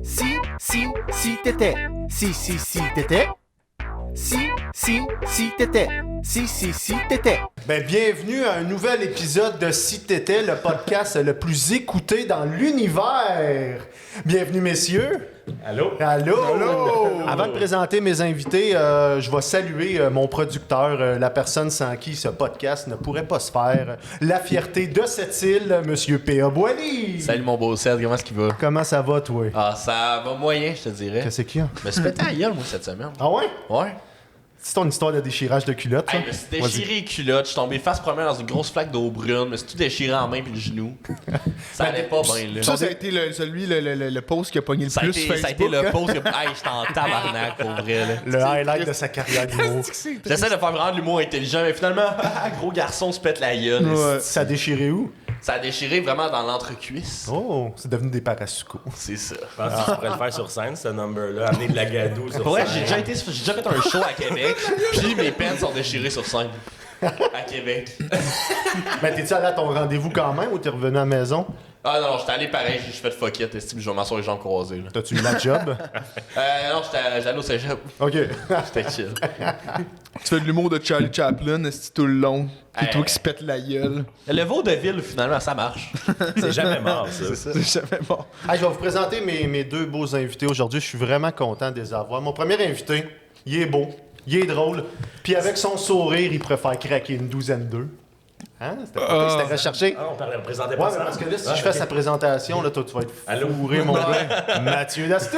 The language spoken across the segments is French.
Si t'étais. Si t'étais. Si t'étais. Si t'étais. Ben, bienvenue à un nouvel épisode de Si t'étais, le podcast le plus écouté dans l'univers. Bienvenue, messieurs. Allô? Avant de présenter mes invités, je vais saluer mon producteur, la personne sans qui ce podcast ne pourrait pas se faire. La fierté de cette île, Monsieur P.A. Boily. Salut mon beau Seth, comment est-ce qu'il va? Comment ça va, toi? Ah, ça va moyen, je te dirais. Qu'est-ce qu'il y a? Je me suis pété la gueule, moi, cette semaine. Ah ouais? Ouais. C'est ton histoire de déchirage de culotte, ça? Hey, je me suis déchiré les culottes, je suis tombé face première dans une grosse flaque d'eau brune, je me suis tout déchiré en main puis le genou. Ça allait pas bien, là. Ça a été le post qui a pogné le plus sur Ça a Facebook. été le post que... Hey, j'étais en tabarnak, pour vrai, là. Le highlight de sa carrière d'humour. J'essaie de faire vraiment de l'humour intelligent, mais finalement, gros garçon se pète la gueule. Ouais. Ça a déchiré où? Ça a déchiré vraiment dans l'entrecuisse. Oh, c'est devenu des parasucos. C'est ça. Je pense que tu pourrais le faire sur scène, ce number-là, amener de la gadoue sur Pour vrai, scène. j'ai déjà fait un show à Québec, puis mes pants sont déchirés sur scène. À Québec. Ben, t'es-tu allé à ton rendez-vous quand même ou t'es revenu à la maison? Ah non, j'étais allé pareil, j'ai fait fuck it, estime, je vais m'asseoir les jambes croisées. Là. T'as-tu eu la job? Non, j'étais allé au cégep. OK. C'était chill. Tu fais de l'humour de Charlie Chaplin, c'est tout le long. C'est Hey. toi qui se pète la gueule. Le vaudeville, finalement, ça marche. C'est jamais mort, ça. C'est jamais bon. Hey, je vais vous présenter mes deux beaux invités aujourd'hui. Je suis vraiment content de les avoir. Mon premier invité, il est beau, il est drôle, puis avec son sourire, il préfère craquer une douzaine d'œufs. Hein? C'était recherché. Ah, on présentait Ouais, pas mais ça. parce que là, si je fais sa présentation, là, toi, tu vas être Allô? fourré, mon gars. Mathieu Dastou!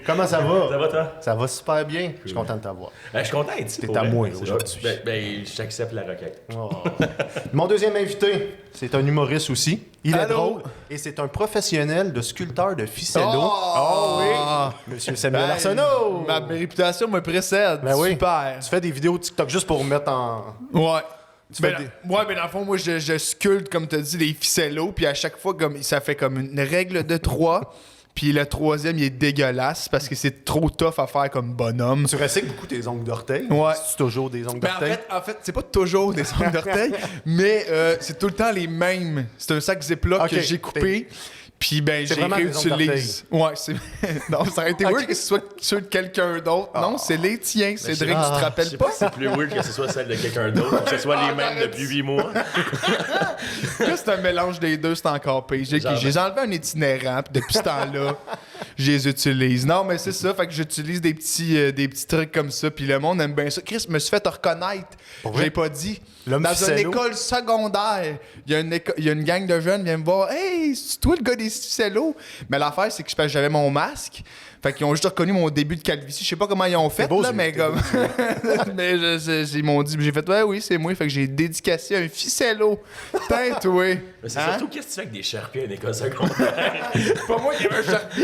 Comment ça va? Ça va, toi? Ça va super bien. Je suis content de t'avoir. Je suis content d'être ici. T'es pour à vrai. moi C'est aujourd'hui. gentil. Ben, j'accepte la requête. Oh. Mon deuxième invité, c'est un humoriste aussi. Il est Allô? drôle et c'est un professionnel de sculpteur de ficello. Oh oui! Monsieur Samuel Ben, Arsenault! Ma réputation me précède. Ben oui. Super. Tu fais des vidéos TikTok juste pour mettre en... Ouais. fais Ouais, ben dans le fond, moi, je sculpte, comme t'as dit, des ficellos, puis à chaque fois, comme ça fait comme une règle de 3, puis le troisième, il est dégueulasse parce que c'est trop tough à faire comme bonhomme. Tu recycles beaucoup tes ongles d'orteil? Ouais. C'est toujours des ongles Ben, d'orteil? en fait, c'est pas toujours des ongles d'orteil, mais c'est tout le temps les mêmes. C'est un sac Ziploc Ok, que j'ai coupé. Puis ben C'est j'ai vraiment des ongles réutilise. Ouais, c'est non, ça aurait été weird que ce soit ceux de quelqu'un d'autre. Non, c'est les tiens, Cédric, tu te Je rappelles sais pas? pas si c'est plus weird que ce soit celle de quelqu'un d'autre ou que ce soit les mêmes depuis 8 mois. Là, c'est un mélange des deux, c'est encore pire. J'ai enlevé un itinérant, puis depuis ce temps-là, je les utilise. Non, mais c'est ça, fait que j'utilise des petits trucs comme ça, puis le monde aime bien ça. Chris, je me suis fait reconnaître. Je l'ai pas dit. L'homme Dans une ficello. école secondaire, il y a une gang de jeunes qui viennent me voir. Hey, c'est toi le gars des ficellos? Mais l'affaire, c'est que j'avais mon masque. Fait qu'ils ont juste reconnu mon début de calvitie. Je sais pas comment ils ont fait, beau, là, c'est- mais t'es comme. mais ils m'ont dit, j'ai fait, ouais, oui, c'est moi. Fait que j'ai dédicacé un ficello. Putain, toi. Mais c'est Hein? surtout qu'est-ce que tu fais avec des charpiers à une école secondaire? Pas moi qui avais un Sharpie.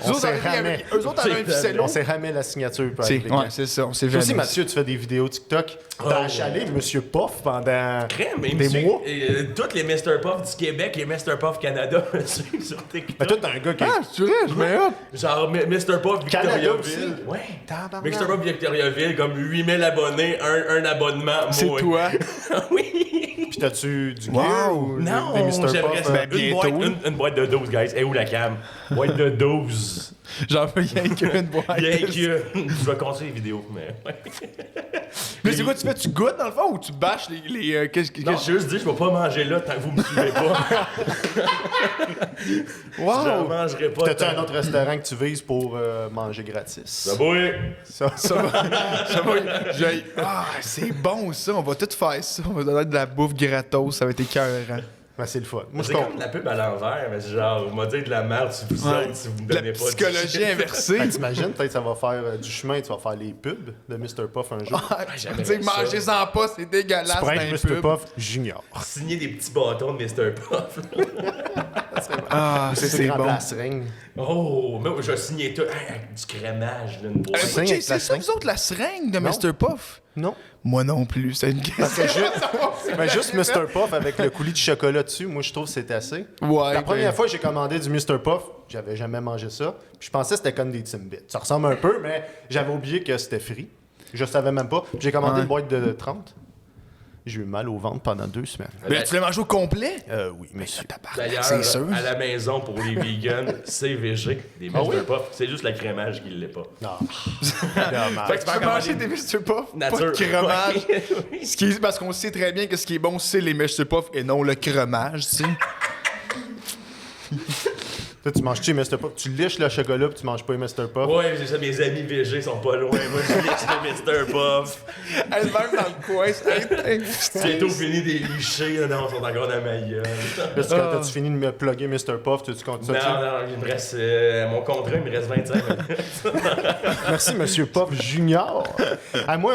On s'est ramé. Eux autres avaient un ficello. On s'est ramé la signature. peut C'est être. ouais, c'est ça. On s'est Toi aussi, jamais. Mathieu, tu fais des vidéos TikTok. T'as achalé Monsieur Puff pendant Mais des mois. Toutes les Mr. Puff du Québec et Mr. Puff Canada me suivent sur Mais TikTok. toi, t'es un gars qui... Ah, tu vois, je mets hop. Genre Mr. Puff Canada aussi. Victoriaville. Ouais. Tabarnak. Mr. Puff Victoriaville, comme 8000 abonnés, un abonnement. C'est moi. toi. Oui. Puis t'as-tu du Wow. gear ou Non, des Mr. j'aimerais Puff? ça. ben, Une boîte, bientôt. une boîte de 12, guys. Et où la cam? Boîte de 12. J'en veux rien qu'une boîte. Bien que je vais continuer les vidéos, mais. Mais c'est quoi, tu fais? Tu goûtes dans le fond ou tu bâches les qu'est-ce que. Non, j'ai juste dit, je vais pas manger là tant que vous me suivez pas. Je Wow! mangerai pas. T'as-tu un autre restaurant que tu vises pour manger gratis? Ça va, oui. Ça. Ça va. Ah, c'est bon ça. On va tout faire ça. On va donner de la bouffe gratos. Ça va être écœurant. Ben, c'est le fun. Moi, je C'est comme la pub à l'envers, mais c'est genre, on m'a dit de la merde si vous Ouais. autres, si vous me La donnez pas de psychologie shit. inversée. Ben, t'imagines, peut-être ça va faire du chemin, tu vas faire les pubs de Mr. Puff un jour. j'aimerais Tu sais, ça. mangez-en pas, c'est Tu dégueulasse. pourrais dans être un Mr. pub. Puff Junior. Signer des petits bâtons de Mr. Puff. Ah, C'est c'est bon. la seringue. Oh, mais je vais signer tout. Hey, avec du crémage, là, une boîte. seringue Ok, avec la c'est ça, seringue? vous autres, la seringue de Non. Mr. Puff? Non. Moi non plus, c'est une question. Ben, juste Mr. Puff avec le coulis de chocolat dessus, moi, je trouve que c'est assez. Ouais, La ben- première fois que j'ai commandé du Mr. Puff, j'avais jamais mangé ça. Puis je pensais que c'était comme des Timbits. Ça ressemble un peu, mais j'avais oublié que c'était frit. Je savais même pas. Puis j'ai commandé Ouais. une boîte de 30. J'ai eu mal au ventre pendant 2 semaines. Mais tu l'as mangé au complet? Oui, monsieur. D'ailleurs, C'est sûr. à la maison, pour les vegans, c'est VG, des Mr. Puff. C'est juste le crémage qui l'est pas. Non. Fait que tu Tu peux peux manger commander des Mr. Puff? nature. Pas de crémage. Oui. Ce qui est, parce qu'on sait très bien que ce qui est bon, c'est les Mr. Puff et non le crémage, tu sais. Toi, tu manges-tu les Mr. Puff? Tu liches le chocolat puis tu manges pas les Mr. Puff? Ouais, c'est ça, mes amis VG sont pas loin. Moi, je laisse les Mr. Puff. Elle-même dans le coin, c'est Bientôt fini des lichés, non, ils sont encore dans ma gueule. Parce que quand t'as-tu fini de me plugger Mr. Puff, tu continues Non, ça? non, il me reste. Mon contrat, il me reste 25 minutes. Merci, monsieur Puff Junior. Ah, moi,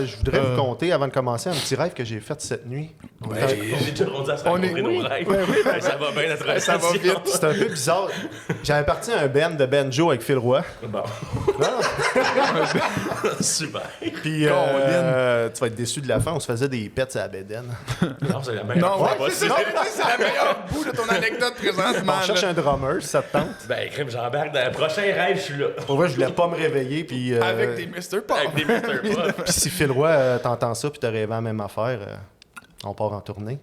je voudrais vous conter, avant de commencer, un petit rêve que j'ai fait cette nuit. Ouais, j'ai déjà rendu à se rencontrer nos rêves. Ouais, ça va bien notre Ça va relation. vite. C'est un peu bizarre. J'avais parti à un band de banjo avec Phil Roy. Bon. Super. Puis, tu vas être déçu de la fin, on se faisait des pets à la bédaine. Non, c'est la meilleure. Non, ouais, fois c'est possible. la meilleure bout de ton anecdote présentement. On cherche là. un drummer, si ça te tente. Ben, crime, j'embarque dans le prochain rêve, je suis là. Pour vrai, je voulais pas me réveiller, puis... Avec des Mr. Puff. Avec des Mr. Puff. Puis si Phil Roy, t'entends ça, puis t'as rêvé la même affaire, on part en tournée.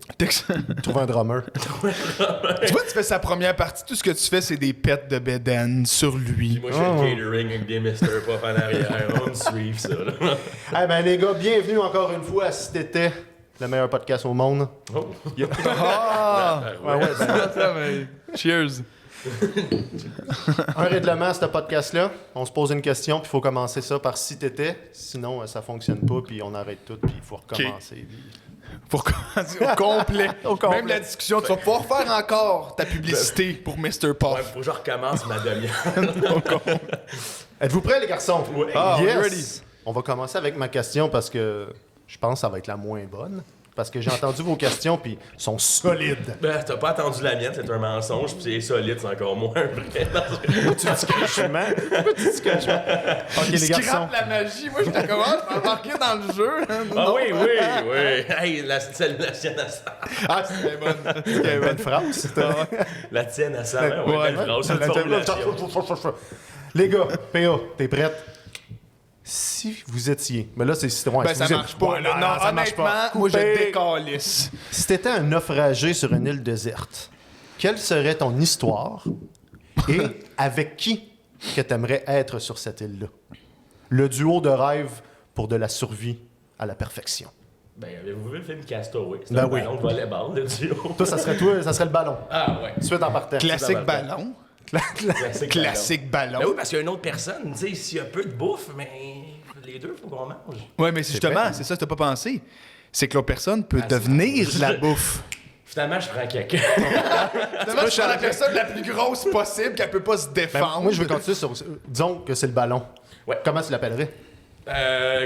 Trouve un drummer. Tu vois, tu fais sa première partie, tout ce que tu fais, c'est des pets de bédaine sur lui. Moi, je fais le catering avec des Mr. Puff en arrière. On me suit, ça, là. Eh ben les gars, bienvenue encore une fois à Si t'étais le meilleur podcast au monde. Oh. Ah! Ouais, ouais, ben, Ça, mais... Cheers. un règlement à ce podcast-là, on se pose une question, puis il faut commencer ça par si t'étais. Sinon, ça fonctionne pas, puis on arrête tout, puis il faut recommencer. Puis- Pour commencer au complet. Même la discussion, tu vas pouvoir faire encore ta publicité pour Mr. Puff. Ouais, faut que je recommence ma demi-heure. Êtes-vous prêts, les garçons? Oui. Ah, Yes! ready. On va commencer avec ma question parce que je pense que ça va être la moins bonne. Parce que j'ai entendu vos questions, puis ils sont solides. Ben, t'as pas entendu la mienne, c'est un mensonge, puis c'est solide, c'est encore moins vrai. Tu dis que je mens? Tu dis que je mens? Ok, les garçons. Scrape la magie. Moi, je commence à embarquer dans le jeu. Ah oui, oui, oui. Hey, la sienne à ça. Ah, c'est bonne. Il y a une bonne phrase. La tienne à ça, oui, Ouais, belle phrase, c'est une formulation. Les gars, PA, t'es prête? Si vous étiez... Mais là, c'est... Ouais, Ben, si ça vous marche êtes- pas. Ouais, là. non, Non, ça marche pas. honnêtement, moi, je Coupé. décalisse. Si t'étais un naufragé sur une île déserte, quelle serait ton histoire et avec qui que t'aimerais être sur cette île-là? Le duo de rêve pour de la survie à la perfection. Ben, avez-vous vu le film Castaway? C'est Ben un oui. ballon de volleyball, le duo. Toi, ça serait le ballon. Ah ouais. Suite en partant. Classique ça va ballon. Classique. Classique ballon. Ben oui, parce qu'il y a une autre personne, tu sais, s'il y a peu de bouffe, mais les deux, faut qu'on mange. Ouais, mais c'est justement, c'est ça que t'as pas pensé. C'est que l'autre personne peut c'est devenir ça. la bouffe. Finalement, je prends quelqu'un. Finalement, je suis la personne la plus grosse possible qu'elle peut pas se Ben, défendre. moi, je veux continuer sur... Disons que c'est le ballon. Ouais. Comment tu l'appellerais?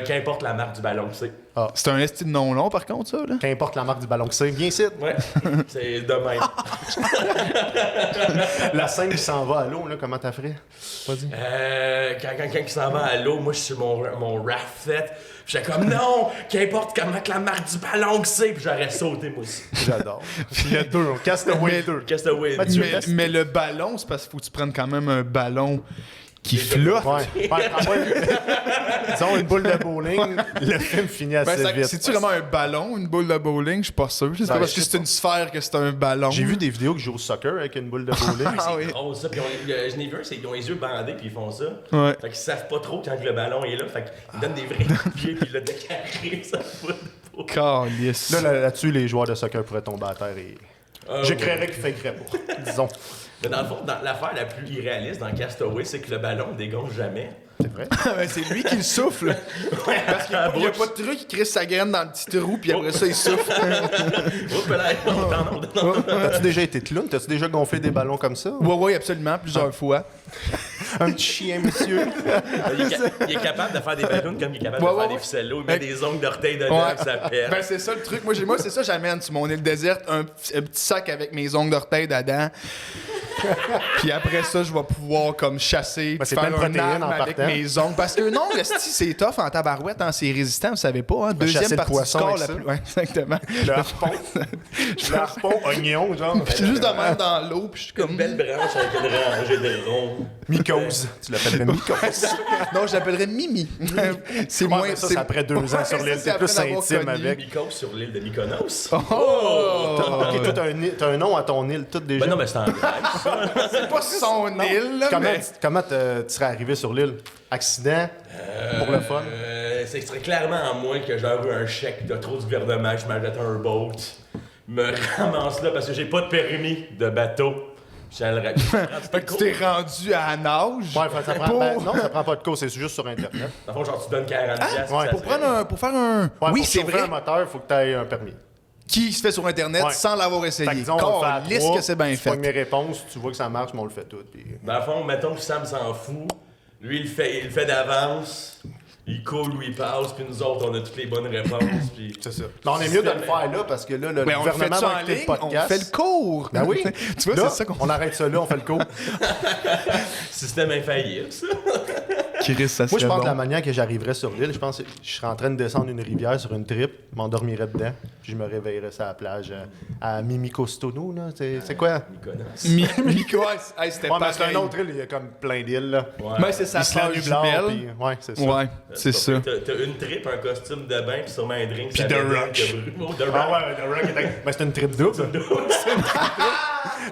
Qu'importe la marque du ballon, tu sais. C'est un esti de non long, par contre, ça, là. Qu'importe la marque du ballon que c'est. Viens ici. Ouais, c'est de même. La scène qui s'en va à l'eau, là, comment t'as fait? Vas-y. Quand quelqu'un qui s'en va à l'eau, moi je suis sur mon raft fait. J'étais comme non, qu'importe comment que la marque du ballon que c'est, puis j'aurais sauté moi aussi. J'adore. Il y a deux. On casse le way 2. Castaway. Mathieu. Mais le ballon, c'est parce qu'il faut que tu prennes quand même un ballon qui flotte. Ouais. Disons une boule de bowling, le film finit assez Ben, vite. c'est-tu vraiment un ballon, une boule de bowling? Je suis pas sûr. C'est pas Ben, parce je que sais c'est une sphère que c'est un ballon. J'ai vu des vidéos que je joue au soccer avec une boule de bowling. Ah oui. C'est drôle ça, puis je n'ai vu, c'est qu'ils ont les yeux bandés puis ils font ça. Ouais. Fait qu'ils savent pas trop quand le ballon est là, fait qu'ils donnent des vrais coups de pied puis le décarré, ça fout de peau. Calice. Là-dessus, les joueurs de soccer pourraient tomber à terre et... Je ouais. créerais qu'ils fakeraient pas, disons. Mais dans le fond, l'affaire la plus irréaliste dans Castaway, c'est que le ballon ne dégonfle jamais. C'est vrai. Ben, c'est lui qui le souffle. Parce qu'il y a pas de truc, il crisse sa graine dans le petit trou, puis après ça, il souffle. Oups là, non. T'as-tu déjà été clown? T'as-tu déjà gonflé des ballons comme ça? Oui, absolument, plusieurs fois. Un petit chien, monsieur. Il est capable de faire des ballons comme il est capable Ouais, de faire ouais, des ficellos. Il met ouais. des ongles d'orteil dedans, Ouais. que ça pète. Ben, c'est ça le truc. Moi, c'est ça, j'amène sur mon île déserte un petit sac avec mes ongles d'orteil dedans. Puis après ça, je vais pouvoir comme chasser, Ben, c'est faire plein de un protéines arme en avec partant. mes ongles. Parce que non, le style, c'est tough en tabarouette, hein, c'est résistant, vous savez pas. Hein? Deuxième chasser le partie poisson du corps, avec la ça. plus... Ouais, exactement. Le harpon. Le harpon oignon, genre. Je suis juste de même dans l'eau, puis je suis Une comme... belle branche avec une rangée de ronds. Mycose. Tu l'appellerais mycose. Non, je l'appellerais Mimi. C'est Ouais, moins... mais ça, c'est après 2 ans sur l'île. c'est T'es plus après l'avoir intime connu. avec. Mycos sur l'île de Mykonos. Oh! Ok, toi, t'as un nom à ton île, tout déjà. Ben non, mais c'est en Grèce, ça. C'est pas son île, là, mais... Comment tu serais arrivé sur l'île? Accident? Pour le fun? C'est serait clairement à moi que j'aurais eu un chèque de trop du gouvernement, que je m'achète un boat, me ramasse là parce que j'ai pas de permis de bateau. J'ai le Fait que tu t'es rendu à nage. Ouais, ça prend, Pour- non, ça prend pas de cours, c'est juste sur Internet. Dans le fond, genre, tu donnes 40 piastres, ouais. ça Pour se prendre fait. un... Pour faire un... Ouais, oui, pour c'est chauffer vrai. un moteur, il faut que tu aies un permis. Qui se fait sur Internet Ouais. sans l'avoir Fait essayé. que disons, on le fait à Calisse trois, que c'est bien tu pognes fait. mes réponses, tu vois que ça marche, mais on le fait tout. Puis... Dans le fond, mettons que Sam s'en fout. Lui, il le fait d'avance. Il coule ou il passe, puis nous autres, on a toutes les bonnes réponses. Puis... C'est ça. Mais on est mieux de le faire là, parce que là, le Mais on le fait gouvernement ça va en écouter ligne, le on podcast. fait le cours. Ben oui. Tu vois, Là, c'est ça qu'on on arrête ça là, on fait le cours. Système infaillible, ça. Chris, ça Moi, je serait pense que bon. la manière que j'arriverais sur l'île, je pense que je serais en train de descendre une rivière sur une trip, m'endormirais dedans, puis je me réveillerais sur la plage à Mimikostono, là. C'est quoi? Mykonos. Miko, hey, c'était Ouais, mais pas c'est un autre île, il y a comme plein d'îles, là. Ouais. Mais c'est sa Isla sœur Nublar, jumelle. puis... Ouais, c'est ça. Ouais, c'est ça. T'as une trip, un costume de bain, puis sûrement un drink. Puis ça The fait Rock. de Bruno, The Rock. Ah ouais, The Rock est avec... Ben, c'est une trip double.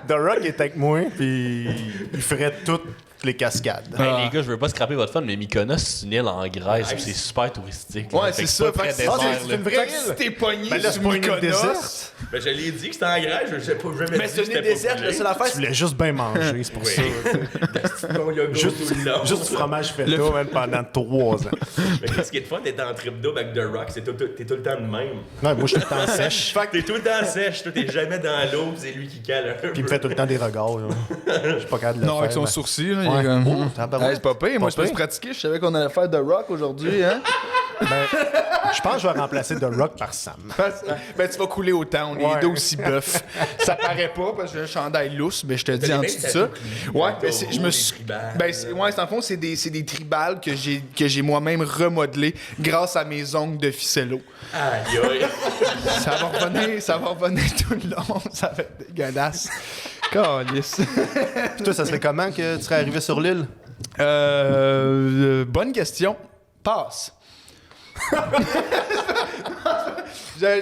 The Rock est avec moi, puis il ferait toutes les cascades. Hey, les gars, je veux pas scraper votre fun, mais Mykonos, c'est une île en Grèce, puis c'est super touristique. là. Ouais, Fait c'est que ça. pas Fait très que Ah, désert, c'est là. une vraie Fait que si île. t'es pogné Ben là, c'est sur pas une île Mykonos... déserte. Ben, je l'ai dit que c'était en Grèce, je sais pas, je jamais Mais c'est une île déserte, là, c'est Tu l'affaire. voulais juste bien manger, c'est pour ça. Ton yoga Juste, tout le long. juste du fromage feta, même pendant 3 ans. Mais ce qui est le fun d'être en trip double avec The Rock, c'est t'es tout le temps de même. Ouais, moi, je suis tout le temps sèche. Fait que t'es tout le temps sèche, toi t'es jamais dans l'eau, pis c'est lui qui cale un peu. Puis il me fait tout le temps des regards. là. Je suis pas capable de le Non, faire. avec son mais- sourcil, là, il Ouais. est comme... Oh, tabarouette. Hey, c'est pas pire, moi je peux se pratiquer, je savais qu'on allait faire The Rock aujourd'hui, hein? Ben, je pense que je vais remplacer The Rock par Sam. Ben tu vas couler autant, on est Ouais. les deux aussi bœufs. Ça paraît pas parce que j'ai un chandail lousse, mais je te dis les en mêmes dessous de ça. tatous que lui. Ouais, ben Des je me des suis... tribales. Ben ouais, dans le fond, c'est des tribales que j'ai moi-même remodelés grâce à mes ongles de ficello. Aïe aïe. Ça va revenir tout le long, ça va être dégueulasse. Calice. Puis toi, ça serait comment que tu serais arrivé sur l'île? Bonne question. Passe.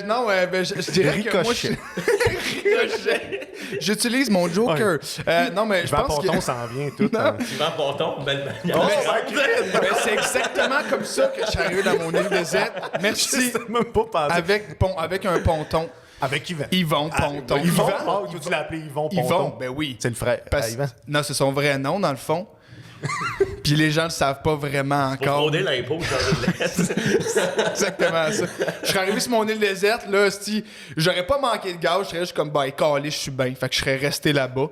Non, ben, je dirais que moi, Ricochet. Ricochet. J'utilise mon Joker. Non, mais je Jean pense que... Ponton s'en vient tout. hein. Tu vends Ponton, belle manière. Ben, c'est exactement comme ça que je suis arrivé dans mon île déserte. Je Merci. sais même pas penser. Avec un ponton. Avec Yvan. Yvon Ponton. Yvon? Ah, tu l'as appelé Yvon Ponton. Yvon, ben oui. C'est le frère. Parce- Yvan. Non, c'est son vrai nom, dans le fond. Puis les gens le savent pas vraiment Pour encore. frauder l'impôt, changer de lettre. Exactement ça. Je serais arrivé sur mon île déserte, là, j'aurais pas manqué de gaz, je serais juste comme, bah, calé, je suis bien. Fait que je serais resté là-bas.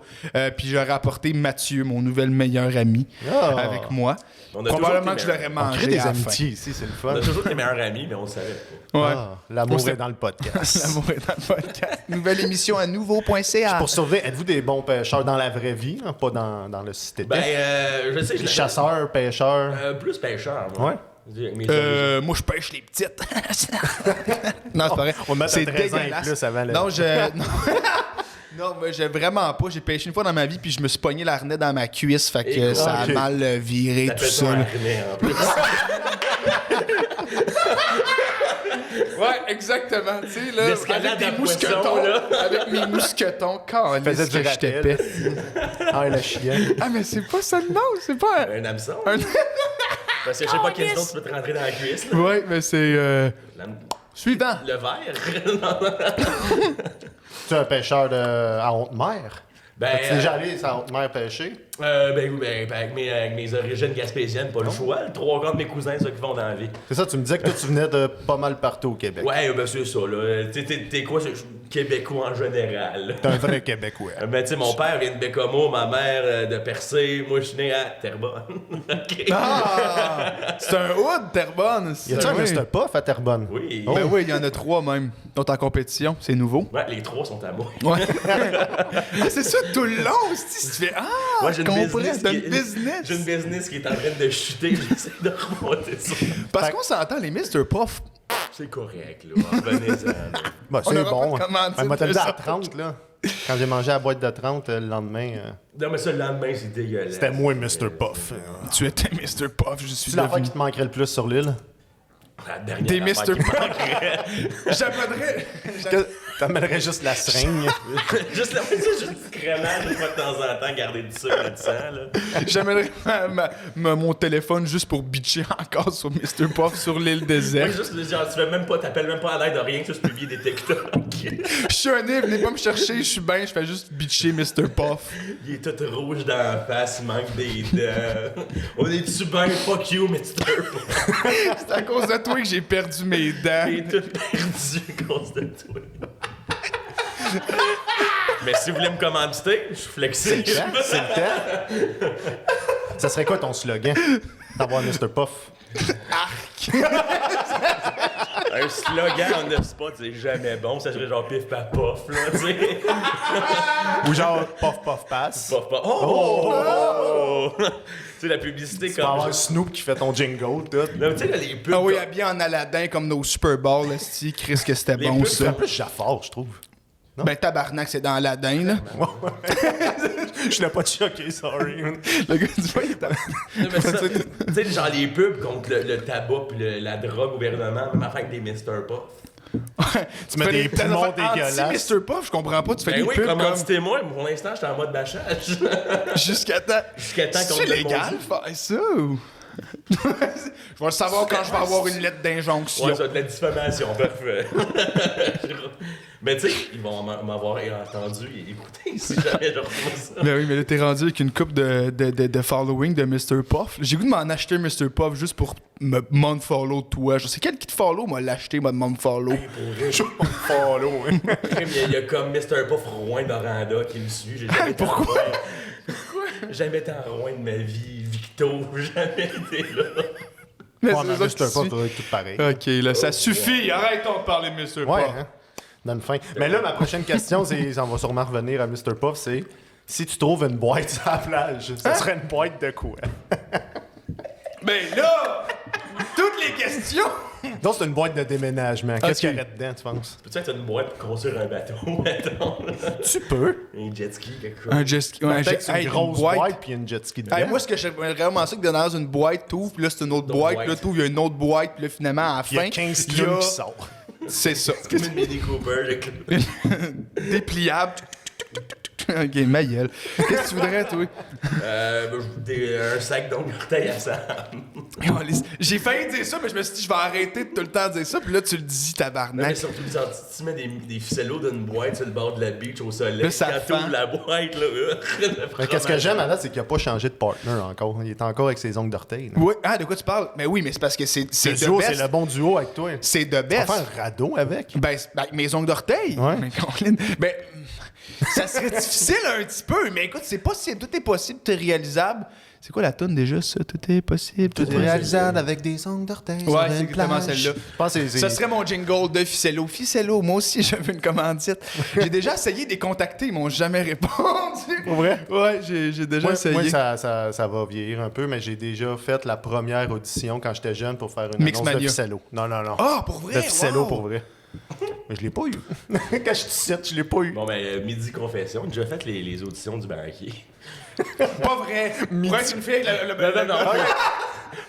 Puis j'aurais apporté Mathieu, mon nouvel meilleur ami, Ah. avec moi. On a toujours Probablement été que je l'aurais On crée mangé des à la fin. amitiés ici, c'est le On fun. a toujours été meilleurs amis, mais on le savait pas. Ouais. Ah, l'amour On sait- est dans le podcast. L'amour est dans le podcast. Nouvelle émission à nouveau.ca. Pour surveiller, êtes-vous des bons pêcheurs dans la vraie vie, hein, pas dans le système? Ben, je sais, Chasseurs, pêcheurs. Plus pêcheur, moi. Ouais. Avec mes origines. Moi, je pêche les petites. Non, c'est pas vrai. On met C'est 13 ans et dégueulasse. plus avant le- Non, non. Non, mais j'ai vraiment pas. J'ai pêché une fois dans ma vie, puis je me suis pogné l'arnais dans ma cuisse, fait que Écoute, ça a ok. mal viré, tout T'appelles ça. ça un là. harnais, en plus. Ouais, exactement. Tu sais, là, L'escalade avec des à mousquetons, poisson, là. avec mes mousquetons, calisse Faisait du que j'étais rappel. paix. Ah, le chien. Ah, mais c'est pas ça le nom, c'est pas... Un hameçon. Un- Parce que je sais pas quel nom tu peux te rentrer dans la cuisse. Là. Ouais, mais c'est... Suivant. Le verre. Tu es un pêcheur à Haute-Mer? Ben, Tu es déjà allé à Haute-Mer pêcher? ben, avec mes origines gaspésiennes, pas le choix. Le 3 quarts de mes cousins, c'est ça qu'ils font dans la vie. C'est ça, tu me disais que toi, tu venais de pas mal partout au Québec. Ouais, ben c'est ça, là. T'es quoi? Québécois en général. T'es un vrai Québécois. Ben, tu sais, mon père vient de Bécomo, ma mère de Percé, moi je suis né à Terrebonne. OK. Ah! C'est un hood, Terrebonne. Y a-tu un Mr. Puff à Terrebonne? Oui. Ben oui, il y en a 3 même. Ils sont en compétition, c'est nouveau. Ouais, les 3 sont à moi. Ouais. Ah, c'est ça tout le long, si tu fais Moi, j'ai je une comprends, business. c'est un J'ai business. une business qui est en train de chuter, j'essaie de remonter ça. Parce qu'on s'entend, les Mr. Puff, C'est correct, là. Revenez-en. là. Ben, On c'est aura bon. pas de commandite Ben, moi, t'as de dit à ça. 30, là. Quand j'ai mangé la boîte de 30 le lendemain, Non, mais ça, le lendemain, c'est dégueulasse. c'était moi Mr. Puff. tu étais Mr. Puff, je suis C'est l'affaire devenu. qui te manquerait le plus sur l'île? La dernière Des affaire Mr. qui me Puff. manquerait. J'amènerais. Que t'amènerais juste la seringue. Juste là, juste du crémage, une fois de temps en temps, garder du sucre, du sang, là. J'amènerais mon téléphone juste pour bitcher encore sur Mr. Puff sur l'île Ouais, déserte. juste, genre, tu fais même pas, t'appelles même pas à l'aide de rien, juste publier des TikTok. Je suis un nez, venez pas me chercher, je suis bien, je fais juste bitcher Mr. Puff. Il est tout rouge dans la face, il manque des dents. On est-tu ben fuck you, Mr. Puff? C'est à cause de toi que j'ai perdu mes dents. Il est tout perdu à cause de toi. Mais si vous voulez me commanditer, je suis flexible. C'est le temps. Ça serait quoi ton slogan? D'avoir Mr. Puff. Un slogan on the spot, c'est jamais bon. Ça serait genre pif paf pof, là, tu sais. Ou genre Puff Puff Pass. Pof pof. Oh! Tu sais, la publicité Tu vas comme. avoir Snoop qui fait ton jingle, tout. Non, mais tu sais, là, les pubs. Ah oui, habillé en Aladdin comme nos Super Bowls, esti, Chris, que c'était Les bon pubs, ça. En plus, j'affore, je trouve. Ben tabarnak, c'est dans Aladdin, là. Je l'ai pas choqué, sorry. Le gars du voix, il est en- Non, mais ça, tu sais, genre les pubs contre le tabac pis la drogue au gouvernement, même afin avec des Mr. Puff. Tu mets des poumons dégueulasses. Anti-Mr. Puff, je comprends pas, tu fais Ben des oui, pubs comment comme... moi pour l'instant, j'étais en mode bâchage. Jusqu'à temps... Jusqu'à temps qu'on C'est me légal demande- faire ça ou... Je vais le savoir quand je vais avoir une lettre d'injonction. Ouais, ça va être de la diffamation, parfait. Mais tu sais, ils vont m'avoir entendu et écouté si jamais je reprends ça. Ben oui, mais là, t'es rendu avec une coupe de following de Mr. Puff. J'ai goût de m'en acheter Mr. Puff juste pour me mon-follow toi. Je sais quel qui te follow m'a l'acheter, moi, de mon-follow. Je pas follow. Il y a comme Mr. Puff Rouen Doranda qui me suit. J'ai jamais été en Rouen. Jamais été en Rouen de ma vie. Victo, jamais été là. Mais Ouais, c'est mais ça Mr. que tu Puff, suis. doit être tout pareil. Ok, là, ça suffit. Arrêtons de parler de Mr. Ouais, Puff. hein? Donne fin. Mais là, ma prochaine question, c'est, on va sûrement revenir à Mr. Puff, c'est si tu trouves une boîte sur la plage, ça serait une boîte de quoi? Ben là, toutes les questions. Donc, c'est une boîte de déménagement. Qu'est-ce Ok. qu'il y aurait dedans, tu penses? Peux-tu être une boîte pour construire un bateau, mettons? Tu peux. Un jet ski, quelque chose. Un jet ski. Ouais, Peut-être que c'est hey, une grosse boîte puis une jet ski dedans. Hey, moi, ce que j'aimerais vraiment ça, que dans une boîte, t'ouvres, puis là, c'est une autre boîte, puis là, t'ouvres, il y a une autre boîte, puis là, finalement, à la Puis il y fin, a 15 il y a- plumes qui sortent. C'est ça. Comme une Mini Cooper. Dépliable. Ok, ma gueule. Qu'est-ce que tu voudrais, toi? Un sac d'orteil à Sam. J'ai failli dire ça, mais je me suis dit, je vais arrêter de tout le temps dire ça, puis là, tu le dis, Mais tabarnak. surtout, genre, tu mets des ficellos d'une boîte sur le bord de la beach au soleil. Là, ça quand fend. t'ouvres la boîte, là. Mais qu'est-ce que j'aime à là, c'est qu'il a pas changé de partner encore. Il est encore avec ses ongles d'orteil. là. Oui, ah, de quoi tu parles? Mais oui, mais c'est parce que c'est Le de duo, c'est best. le bon duo avec toi. C'est de Tu vas best. faire un radeau avec. Ben, mes ongles d'orteil. Ouais. Mais, Colin, ben, ça serait difficile un petit peu, mais écoute, c'est possible. Tout est possible, tout est réalisable. C'est quoi la toune déjà, ça? Tout est possible, tout est réalisable. avec des ongles d'orteil. Ouais, c'est exactement celle-là. Je pense que c'est. Ce serait mon jingle de Ficello. Ficello, moi aussi, je veux une commandite. J'ai déjà essayé de les contacter, ils m'ont jamais répondu. Pour vrai? Ouais, j'ai déjà Moi, essayé. ça va vieillir un peu, mais j'ai déjà fait la première audition quand j'étais jeune pour faire une Mixmania. annonce de Ficello. Non. Ah, pour vrai? De Ficello, wow. pour vrai. Mais je l'ai pas eu. Quand je suis 7, je l'ai pas eu. Bon, ben, midi confession. J'ai déjà fait les auditions du banquier. Pas vrai. Pour être une fille, Non.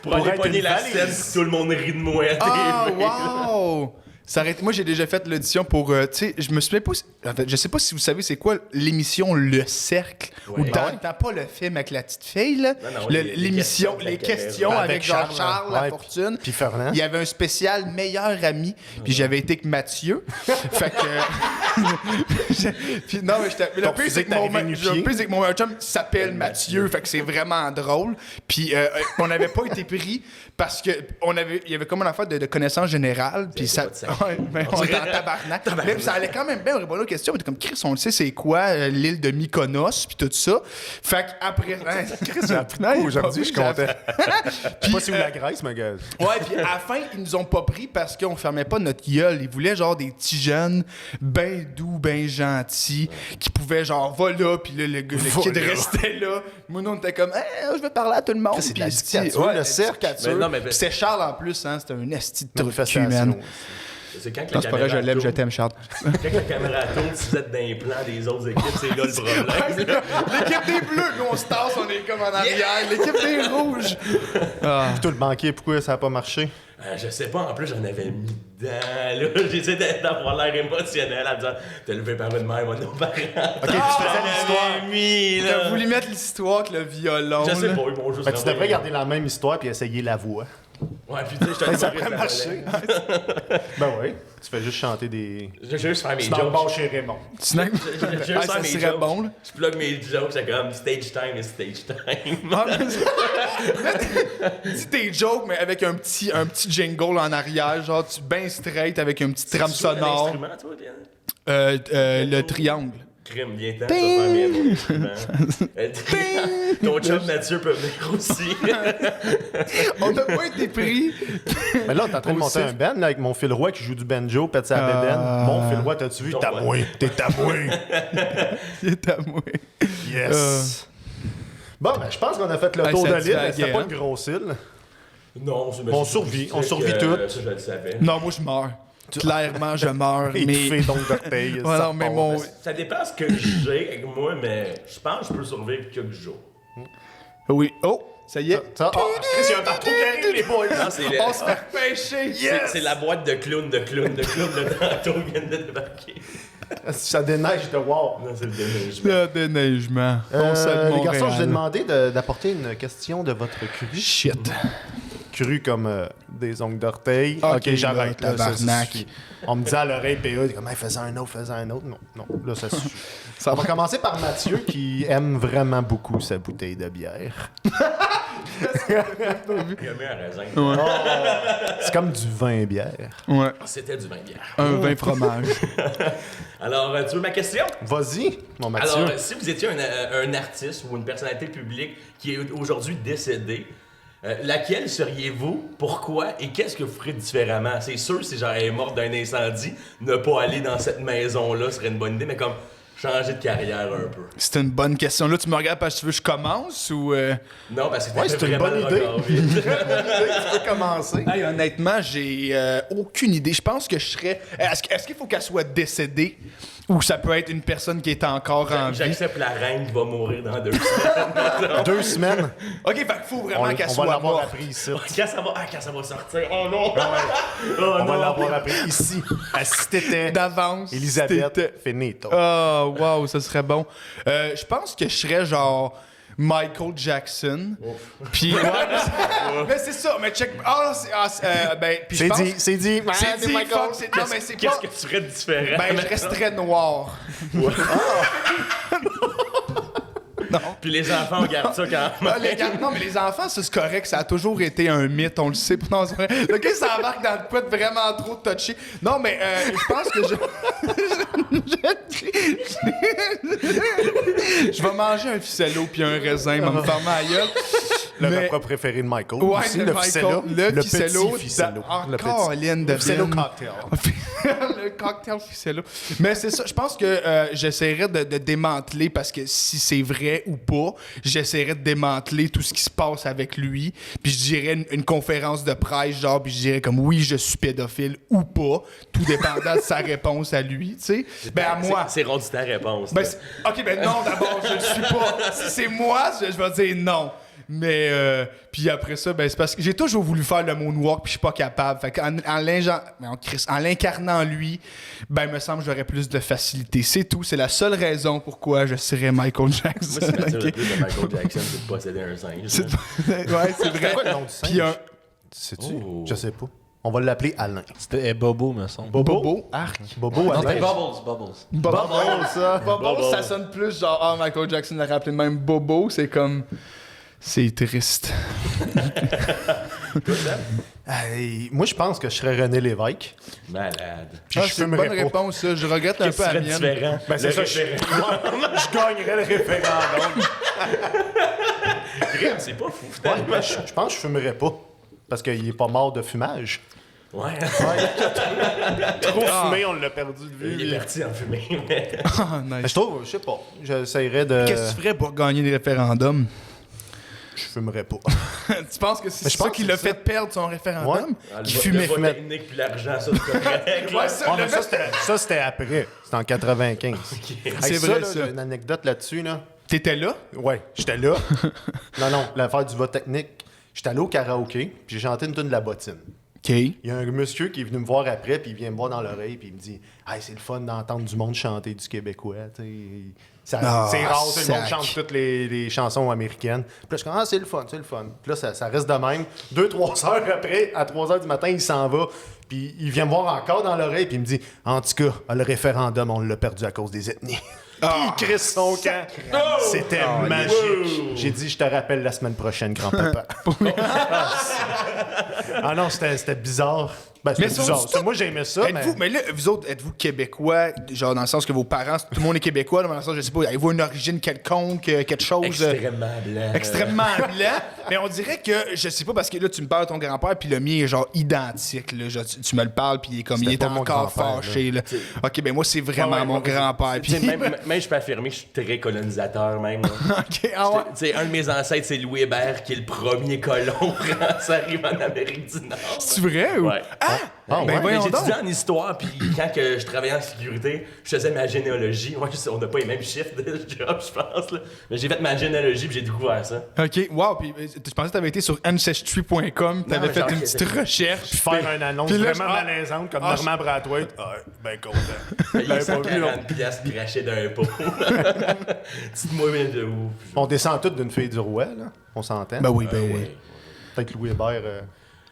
Pour aller être pogner une la valise. scène, si tout le monde rit de moi à Ah, TV. wow! Ça arrête... Moi, j'ai déjà fait l'audition pour. Tu sais, je me souviens pas. En fait, je sais pas si vous savez c'est quoi l'émission Le Cercle. Ouais. Ou dans le temps, pas le film avec la petite fille, là. Non, L'émission, les les questions questions avec avec Jean-Charles ouais, Lafortune. Puis Fernand. Il y avait un spécial meilleur ami, puis j'avais été avec Mathieu. Fait que. Puis non, mais le Ton pire, c'est physique que mon t'arrivait nu-pied. le pire, c'est que mon chum s'appelle Mathieu, fait que c'est vraiment drôle. Puis on n'avait pas été pris parce que il y avait comme une affaire de connaissance générale. Puis ça, pas de sac. ouais, ben, on était en tabarnak. Mais ça allait quand même bien. On répondait aux questions. On était comme Chris, on le sait, c'est quoi l'île de Mykonos, puis tout ça. Fait qu'après, Chris, j'ai appris Aujourd'hui, je suis content. Je sais pas si vous la Grèce, ma gueule. Ouais, puis à la fin, ils nous ont pas pris parce qu'on fermait pas notre gueule. Ils voulaient genre des petits jeunes ben doux, ben gentils, qui pouvaient genre va là, puis là, le kid restait là. Moi, nous, on était comme, je vais parler à tout le monde. C'est de Puis la dictature, ouais, le cercle. Mais non, mais- Puis c'est Charles en plus, hein, c'était un esti de truc Manifestation. man. C'est quand que Non, c'est pas vrai, je l'aime, je tourne- t'aime, Charles. Quand la caméra tourne, si vous êtes dans les plans des autres équipes, c'est là le problème. L'équipe des bleus, nous on se tasse, on est comme en arrière. L'équipe des rouges. Puis toi, le banquier, pourquoi ça a pas marché? Je sais pas, en plus j'en avais mis dedans. Là, j'essaie d'avoir l'air émotionnel en disant t'es levé par une mère, moi, nos parents. Ok, puis tu faisais l'histoire. Mis, T'as là. voulu mettre l'histoire avec le violon. Je sais là. pas, ils m'ont juste. Ben, tu devrais envoyé- garder la même histoire puis essayer la voix. Ouais, puis tu sais, je te Ça dis, pourrait marcher. Ben oui. Tu fais juste chanter des. Je vais juste faire mes C'est dans le bar jokes. chez Raymond. Sinon, Je vais juste ah, faire ça mes serait jokes. bon, là. Je plug mes jokes, c'est comme stage time et stage time. Ah, mais- Dis tes jokes, mais avec un petit jingle en arrière, genre tu ben straight avec une petite trame Tu joues un sonore. instrument, toi, Diane? Le triangle. Crime, viens-t'en, tu vas faire mes instruments. Ton chum Mathieu peut venir aussi. On n'a pas été pris. Mais là, on est en train de monter un band là, avec mon Phil Roy qui joue du banjo, pète sa bédaine. Mon Phil Roy, t'as-tu vu? Ton T'as Roy. moins. T'es tamoué. Il est à moi. Yes. Bon, ben, je pense qu'on a fait le Hey, tour de l'île. satisfait, C'était hein? pas une grosse île. Non, c'est On survit c'est toutes. que, Ça, je le savais. Non, moi je meurs. Clairement, je meurs. Et Mais... tu fais donc d'orteil. Ouais, non, mais mon... Ça dépend ce que j'ai avec moi, mais je pense que je peux survivre quelques jours. Oui. Oh, ça y est. Ça, Chris, il y a un partout qui arrive, les boys. Non, c'est le- On se fait repêcher. c'est la boîte de clowns de tantôt viennent de débarquer. Ça déneige de wow. Non, c'est le déneigement. Le déneigement. On salue Les garçons, je vous ai Montréal. demandé d'apporter une question de votre cru. Shit. Cru comme des ongles d'orteil. Ok, j'arrête. là, Là, ça tabarnak. suffit. On me dit à l'oreille, PA, il dit comme, hey, fais-en un autre. Non, là, ça suffit. On va commencer par Mathieu, qui aime vraiment beaucoup sa bouteille de bière. Il a mis un raisin. C'est comme du vin bière. Ouais. C'était du vin bière. Un vin fromage. Alors, tu veux ma question? Vas-y, mon Mathieu. Alors, si vous étiez un artiste ou une personnalité publique qui est aujourd'hui décédée, laquelle seriez-vous? Pourquoi? Et qu'est-ce que vous ferez différemment? C'est sûr, si genre elle est morte d'un incendie, ne pas aller dans cette maison-là serait une bonne idée, mais comme changer de carrière un peu. C'est une bonne question. Là, tu me regardes parce que tu veux que je commence ou... Non, parce que Ouais, t'as c'est une vraiment bonne le idée. record vide. Tu peux commencer. Hey, honnêtement, j'ai aucune idée. Je pense que je serais... Est-ce qu'il faut qu'elle soit décédée ou ça peut être une personne qui est encore en vie? J'accepte la reine qui va mourir dans 2 semaines. 2 semaines. OK, fait qu'il faut vraiment qu'elle On va soit l'avoir morte. appris ici. Quand ça va sortir, oh non! On va l'avoir appris ici. Si t'étais D'avance. Elisabeth c'était- Finito. Oh, wow, ça serait bon. Je pense que je serais genre Michael Jackson. Puis, ouais, mais c'est ça. Mais check. Puis je C'est pense- dit, c'est dit. C'est dit, Michael. fuck, c'est- non, mais c'est Qu'est-ce pas. que tu ferais de différent? Ben, je resterais noir. Puis les enfants, on garde ça quand Ah, même. non, mais les enfants, ça, c'est correct. Ça a toujours été un mythe, on le sait. Non, c'est vrai. Le gars, ça embarque dans le pot vraiment trop touché. Non, mais je pense que je vais manger un ficello puis un raisin, va me fermer la gueule. Le Mais- repas préféré de Michael. Ouais, aussi, le le Michael, ficello. le ficello. petit ficello. Le petit. Caroline de Le ficello Vienne. cocktail. Le cocktail ficello. Mais c'est ça, je pense que j'essaierais de démanteler parce que si c'est vrai ou pas, j'essaierais de démanteler tout ce qui se passe avec lui. Puis je dirais une conférence de presse, genre, puis je dirais comme oui, je suis pédophile ou pas, tout dépendant de sa réponse à lui, tu sais. Ben à moi. C'est rendu ta réponse. Ben, là. ok, ben non, d'abord, je le suis pas. Si c'est moi, je vais dire non. Mais, puis après ça, ben, c'est parce que j'ai toujours voulu faire le moonwalk, puis je suis pas capable. Fait qu'en en l'incarnant lui, ben, il me semble que j'aurais plus de facilité. C'est tout. C'est la seule raison pourquoi je serais Michael Jackson. Moi, c'est ma ok? théorie de Michael Jackson, c'est de posséder un singe. C'est- ouais, c'est vrai. Quoi le nom du singe? Puis un. Sais-tu? Oh. Je sais pas. On va l'appeler Alain. C'était Bobo, me semble. Bobo, arc. Bobo Non, Alain. c'était Bubbles. Bobo, ça. Bobo, ça sonne plus genre, Michael Jackson l'a rappelé même Bobo, c'est comme. C'est triste. Hey, moi, je pense que je serais René Lévesque. Malade. Puis je C'est une bonne fumerais pas. réponse, ça. Je regrette un Qu'est-ce peu qui la serait mienne. différent? Ben, c'est Le ça, référendum. je gagnerais le référendum. C'est pas fou, Ouais, finalement. ben, je pense que je fumerais pas. Parce qu'il est pas mort de fumage. Ouais. Trop fumé, on l'a perdu de vue. Il est parti en fumée. Ah, Mais nice. je trouve, je sais pas, j'essaierais de... Qu'est-ce que tu ferais pour gagner des référendums? Je fumerais pas. Tu penses que c'est Mais je ça pense qui que l'a c'est fait perdre son référendum? Qui Le fumait. vote technique puis l'argent, ça, c'est correct. Ouais, ça, Ah, le mais ça, c'était après. C'était en 95. C'est Hey, vrai, là, ça. j'ai une anecdote là-dessus, là. T'étais là? Ouais, j'étais là. non, l'affaire du vote technique. J'étais allé au karaoké, puis j'ai chanté une tune de la bottine. OK. Il y a un monsieur qui est venu me voir après, puis il vient me voir dans l'oreille, puis il me dit « Hey, c'est le fun d'entendre du monde chanter du québécois, tu sais. Ah, C'est rare, tout le monde sac. chante toutes les chansons américaines. » Puis là, je suis comme « Ah, c'est le fun, c'est le fun. » Puis là, ça reste de même. 2-3 heures après, à 3 heures du matin, il s'en va, puis il vient me voir encore dans l'oreille, puis il me dit « En tout cas, le référendum, on l'a perdu à cause des ethnies. » Puis il crisse son camp. C'était magique. J'ai dit « Je te rappelle la semaine prochaine, grand-papa. » Ah non, c'était bizarre. Ben, c'était Mais bizarre. sont-ils Ça, moi, j'aimais ça, mais... Mais là, vous autres, êtes-vous québécois, genre dans le sens que vos parents, tout le monde est québécois, dans le sens, je sais pas, avez-vous une origine quelconque, quelque chose... Extrêmement blanc. Extrêmement blanc. Mais on dirait que, je sais pas, parce que là, tu me parles de ton grand-père, puis le mien est genre identique. Là. Tu me le parles, puis il est comme, il C'était est pas mon encore grand-père, fâché. Là. Ok, ben moi, c'est vraiment Ouais, mon moi, grand-père. Tu sais, Puis... même je peux affirmer que je suis très colonisateur, même. là. ok, ah ouais. Tu sais, un de mes ancêtres, c'est Louis Hébert, qui est le premier colon quand ça arrive en Amérique du Nord. C'est vrai ou? Ouais. Ah! Ah, ben ouais? voyons donc. J'étudiais en histoire, puis quand que je travaillais en sécurité, je faisais ma généalogie. Ouais, on n'a pas les mêmes chiffres de job, je pense. Là. Mais j'ai fait ma généalogie, puis j'ai découvert ça. Ok, wow. Puis je pensais que t'avais été sur ancestry.com, t'avais Non, fait genre, une petite recherche. Faire une annonce Puis là, vraiment ah, malaisante comme ah, Normand Brathwaite. Ah, ben content. Il l'avais est pas vu, non. 140 piastres crachés d'un pot. Petite moyenne de ouf. On descend toutes d'une fille du roi, là. On s'entend. Ben oui, ben oui. Ouais. Peut-être Louis Hébert.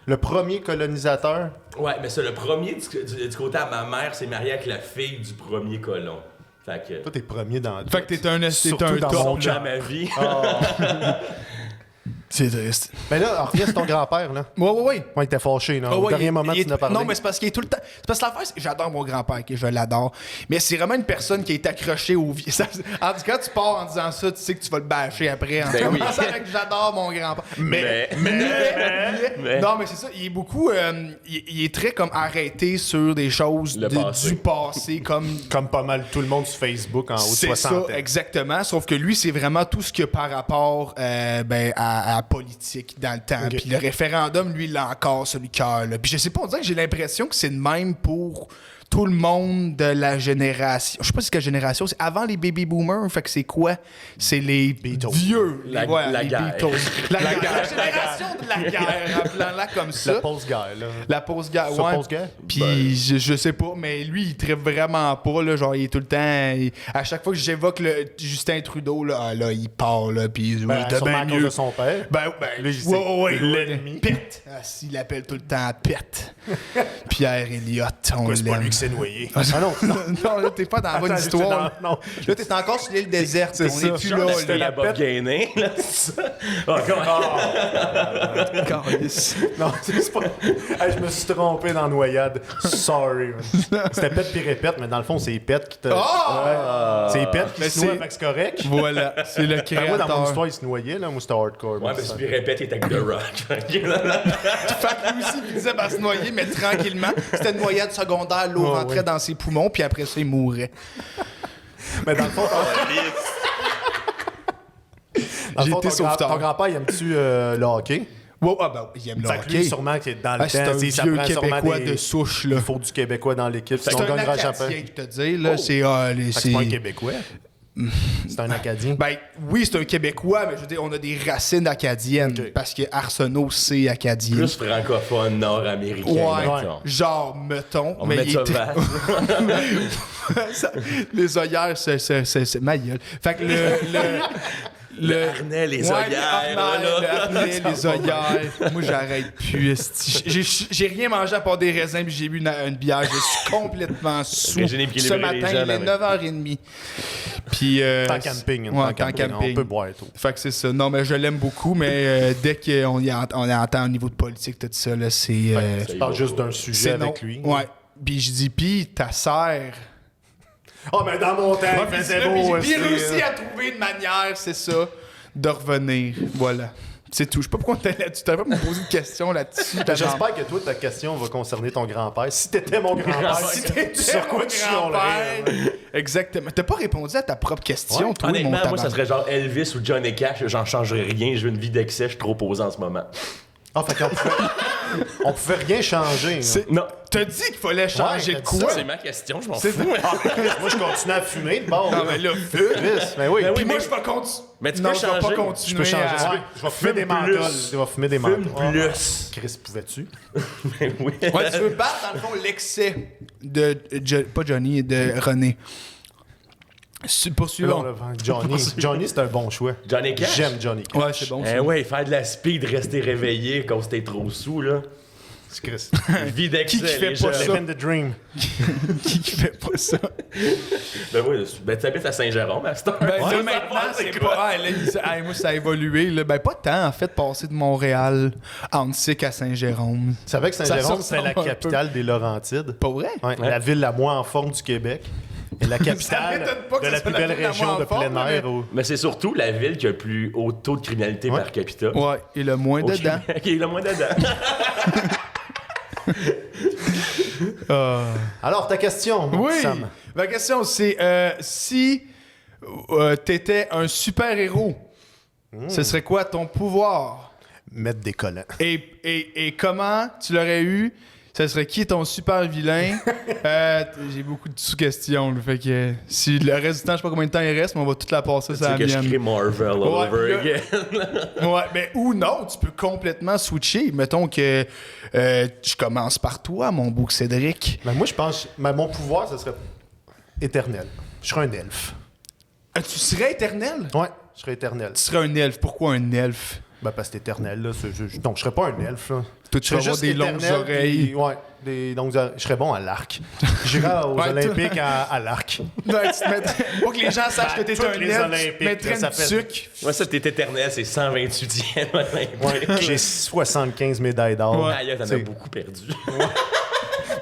Le premier colonisateur. Ouais, mais c'est le premier du côté à ma mère, c'est marié avec la fille du premier colon. Fait que. Toi, t'es premier dans Fait que t'es un Surtout top. dans mon là. cœur. Dans ma vie. C'est triste. Mais là, reviens sur ton grand-père, là. Ouais. Ouais, il était fâché, non? Ah Au ouais, dernier moment, tu n'as parlé. Non, mais c'est parce qu'il est tout le temps. C'est parce que l'affaire, c'est que j'adore mon grand-père, que je l'adore. Mais c'est vraiment une personne qui est accrochée au vieux. En tout cas, tu pars en disant ça, tu sais que tu vas le bâcher après. En Ben oui. commençant avec j'adore mon grand-père. Mais- Non, mais c'est ça. Il est beaucoup. Il est très comme arrêté sur des choses Le passé. du passé, comme. Comme pas mal tout le monde sur Facebook en haut de C'est 60 ça, ans. exactement. Sauf que lui, c'est vraiment tout ce qu'il y a par rapport à la politique dans le temps. Ok. Puis le référendum, lui, il a encore sur le cœur. là. Puis je sais pas, on dirait que j'ai l'impression que c'est le même pour tout le monde de la génération. Je sais pas si c'est quelle génération, c'est avant les baby boomers. Fait que c'est quoi? C'est les Beatles. vieux. La les guerre. Beatles. La génération de la guerre, appelons-la comme ça. Le post-guerre, là. La pause guerre, Ça, ouais. post-guerre? Puis je sais pas, mais lui, il tripe vraiment pas, là. Genre, il est tout le temps. À chaque fois que j'évoque le Justin Trudeau, là, il part, là. Puis Ben, de sûrement bien à cause mieux. de son père. Ben, Là, il ouais, sait. L'ennemi. Pet. Ah, s'il l'appelle tout le temps Pet. Pierre Elliott, on C'est pas lui l'aime. qui s'est noyé. Ah non, non. Non, là, t'es pas dans la bonne Attends, histoire. j'étais dans- non. Là, t'es encore sur l'île déserte. C'est On ça. est plus Genre, là, c'était là. la Bob pète. Gainé, là, c'est ça. Ah, comment- Câlisse. Non, c'est pas. Hey, je me suis trompé dans Noyade. Sorry. man. C'était Pet puis répète, mais dans le fond, c'est Pet qui te. Ah! Ouais. C'est Pet qui Mais se noie, c'est- fait que c'est correct. Voilà, c'est le Ben, moi, dans mon créateur. histoire, il se noyait, là. Moi, c'était hardcore. Ouais, moi, mais ça. puis répète, il est avec The Rock. Fait que lui aussi, il disait se noyer, mais tranquillement. C'était une noyade secondaire, l'eau Oh, rentrait oui. dans ses poumons, puis après ça, il mourait. Mais dans le fond, dans le J'ai fond, été sauveteur. ton grand-père, il aime-tu le hockey? Wow, ah ben, il aime le Fait que lui, hockey. sûrement, qui est dans le Ah, c'est temps, un tu sais, ça vieux prend sûrement Québécois des- de souche, là. Il faut du Québécois dans l'équipe. C'est Sinon, on un gagnera Acadien, jamais. je te dis, là. Oh. C'est... Fait que c'est pas un Québécois. C'est un Acadien. Ben, oui, c'est un Québécois, mais je veux dire, on a des racines acadiennes. Ok. Parce que Arsenault, c'est acadien. Plus francophone, nord-américain. Ouais, mettons. genre, mettons. On va mettre il ça est très- vaste. Ça- les œillères, c'est ma gueule. Fait que Le harnais, les Ouais, œillères, le harnais, les œillères. Moi, j'arrête plus. esti. J'ai rien mangé à part des raisins, puis j'ai bu une bière. Je suis complètement sous. Régime équilibré, Ce matin, les gens, il est là, 9h30. Puis... En camping. Ouais, en en camping. On peut boire et tout. Fait que c'est ça. Non, mais je l'aime beaucoup, mais dès qu'on entend au niveau de politique, tout ça, là, c'est... Tu parles juste d'un sujet c'est avec non. lui. Ouais. Puis je dis, puis ta sœur... Oh, mais dans mon temps, il faisait beau. Puis j'ai réussi à trouver une manière, c'est ça, de revenir. Voilà. C'est tout. Je sais pas pourquoi t'es là-dessus. Tu pas me poser une question là-dessus. J'espère que toi, ta question va concerner ton grand-père. Si t'étais mon grand-père, Si t'étais sur quoi mon tu chialerais? grand-père. Exactement. T'as pas répondu à ta propre question, toi, mon Honnêtement, moi, tabarnak. ça serait genre Elvis ou Johnny Cash. J'en changerais rien. Je veux une vie d'excès. Je suis trop posé en ce moment. Ah, fait qu'on on pouvait rien changer. Là. Non. T'as dit qu'il fallait changer Ouais, de t'as dit quoi? ça, C'est ma question. Je m'en C'est fous. Moi, je continue à fumer de bord. Non, mais là, fume. Ben oui. Ben oui, Puis moi, mais- je vais continuer. Mais tu non, peux je vais pas changer. Je continuer. peux changer. à- Ouais, je vais fumer des Fume menthols. plus. Je vais fumer des Fume menthols. plus. Chris, pouvais-tu? Ben oui. Ouais, tu veux battre, dans le fond, l'excès de... pas Johnny, de René. Poursuivons. Johnny, c'est un bon choix. Johnny Cash? J'aime Johnny Cash. Ouais, c'est bon. Eh ouais, faire de la speed, rester réveillé quand t'es trop sous, là. C'est Chris. Vie d'excès, Qui fait les pas gens. ça? Living the dream. Qui fait pas ça? Ben oui, ben tu habites à Saint-Jérôme, à cette heure. Ben Ouais, là, ça maintenant, va, c'est quoi? pas... moi, ça a évolué. Là. Ben, pas tant, en fait, passer de Montréal à Annecy à Saint-Jérôme. Tu savais que Saint-Jérôme, Ça c'est la ressemble un capitale des Laurentides? Pas vrai? Ouais, la ville la moins en forme du Québec. Et la capitale m'étonne pas que de ça la soit plus la belle ville la région moins de en forme, plein air. Mais c'est surtout la ville qui a le plus haut taux de criminalité par capita. Ouais, et le moins Au dedans. Québec. Il y a le moins dedans. Alors, ta question, Oui! Sam. Ma question, c'est si t'étais un super-héros, ce serait quoi ton pouvoir? Mettre des collants. Et comment tu l'aurais eu? Ça serait qui ton super vilain? J'ai beaucoup de sous-questions. Là, fait que si le reste du temps, je sais pas combien de temps il reste, mais on va toute la passer Tu ça à sais la que je mienne. crée Marvel all Ouais, over là- again. Ouais, mais ou non, tu peux complètement switcher. Mettons que je commence par toi, mon beau Cédric. Ben, moi, je pense mon pouvoir, ce serait éternel. Je serais un elfe. Tu serais éternel? Ouais, je serais éternel. Tu serais un elfe. Pourquoi un elfe? Ben, parce que c'est éternel, là. Non, je serais pas un elfe, là. Toi, tu Je vas serais avoir juste des longues éternel, oreilles. puis- ouais, des longues oreilles. Je serais bon à l'arc. J'irais aux Ouais, Olympiques à l'arc. Ouais, tu te mettrais... Pour que les gens sachent que t'es toutes un les elfe, Olympiques, tu mettrais ça une fait- tuque. Moi, ça, t'es éternel, c'est 128e olympique. Ouais, j'ai 75 médailles d'or. Ouais. Aïe, t'en as C'est- beaucoup perdu.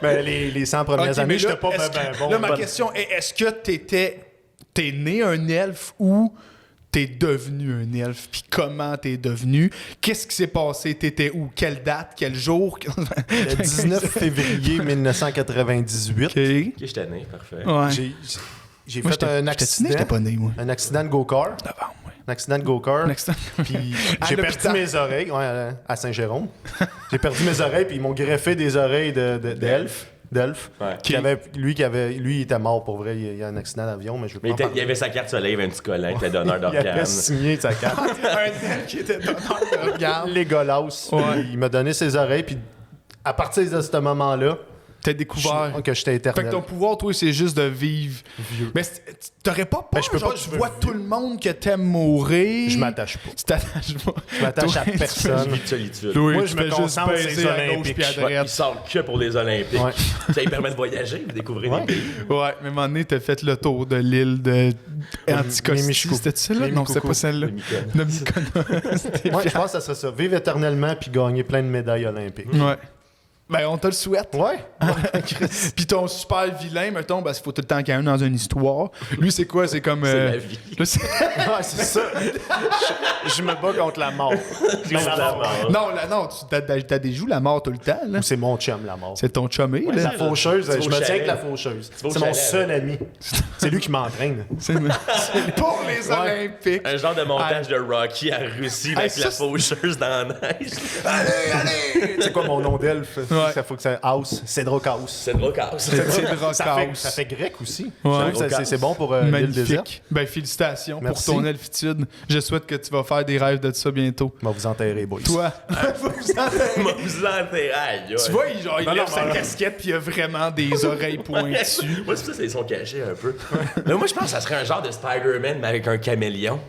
Ben, les 100 premières Ok, années, mais j'étais là, pas est-ce ben que- bon. Là, ma question est, est-ce que t'es né un elfe ou t'es devenu un elfe? Puis comment t'es devenu? Qu'est-ce qui s'est passé? T'étais où? Quelle date? Quel jour? Le 19 février 1998, OK. Ok, j'étais né, parfait. Ouais. j'ai Moi, fait un j'étais-tu né? accident. J'étais pas né, moi. Un accident de go-kart. Novembre, ouais. Un accident de go-kart. Un accident. Puis À j'ai perdu l'hôpital. mes oreilles à Saint-Jérôme. J'ai perdu mes oreilles, puis ils m'ont greffé des oreilles d'elfe. Ouais. Lui, il était mort pour vrai. Il y a un accident d'avion, mais je veux pas Mais en il parler. y avait sa carte soleil, il y avait un petit collant, il était donneur Il avait d'organes. signé sa carte. Un elfe qui était donneur de regard. Légolas. Ouais. Puis il m'a donné ses oreilles, puis à partir de ce moment-là, T'as découvert. que j'étais Fait éternel. que ton pouvoir, toi, c'est juste de vivre. Vieux. Mais t'aurais pas peur, Ben, je peux genre, pas, tu je veux vois vivre. tout le monde que t'aimes mourir. Je m'attache pas. Tu t'attaches pas. Je m'attache à Toi, tu personne. Vie de solitude. Oui, Moi, tu je me fais juste concentre sur les baiser à gauche Olympiques. puis à Ouais, droite. il sort que pour les Olympiques. Ouais. Ça lui permet de voyager, de découvrir Ouais. des pays. Ouais, mais à un moment donné, t'as fait le tour de l'île de Anticosti. Mimichou. C'était celle-là? Les Non, c'est Mimikoukou. pas celle-là. Le Mykonos. De Mykonos. C'était Ouais, je fier. pense que ça serait ça. Vivre éternellement puis gagner plein de médailles olympiques. Ouais. Ben, on te le souhaite. Ouais. Puis ton super vilain, mettons, parce qu'il faut tout le temps qu'il y en ait un dans une histoire. Lui, c'est quoi? C'est comme... C'est la vie. là, c'est- Ouais, c'est ça. Je me bats contre la mort. Contre la mort. non, là, non, t'as des joues la mort tout le temps, là. C'est mon chum, la mort. C'est ton chumé, La là. faucheuse, Tu vas je au me tiens chalet. avec la faucheuse. vas au C'est mon chalet, seul ami. C'est lui qui m'entraîne. C'est pour les Olympiques. Un genre de montage de Rocky à Russie avec ça, la c'est- faucheuse dans la neige. C'est quoi mon nom d'elfe? Ouais. Ça faut que ça house. Cédro House. C'est drôle, casse. Ça fait grec aussi. Ouais. Je trouve que c'est bon pour l'île déserte. Magnifique. Ben, félicitations Merci. pour ton elfitude. Je souhaite que tu vas faire des rêves de ça bientôt. On va vous enterrer, boys. Toi, Vous enterrez. Aïe, aïe. tu vois, il Non, lève non, sa mais- casquette puis il a vraiment des oreilles pointues. Moi, c'est ça, ils sont cachés un peu. Mais moi, je pense que ça serait un genre de Spider-Man, mais avec un caméléon.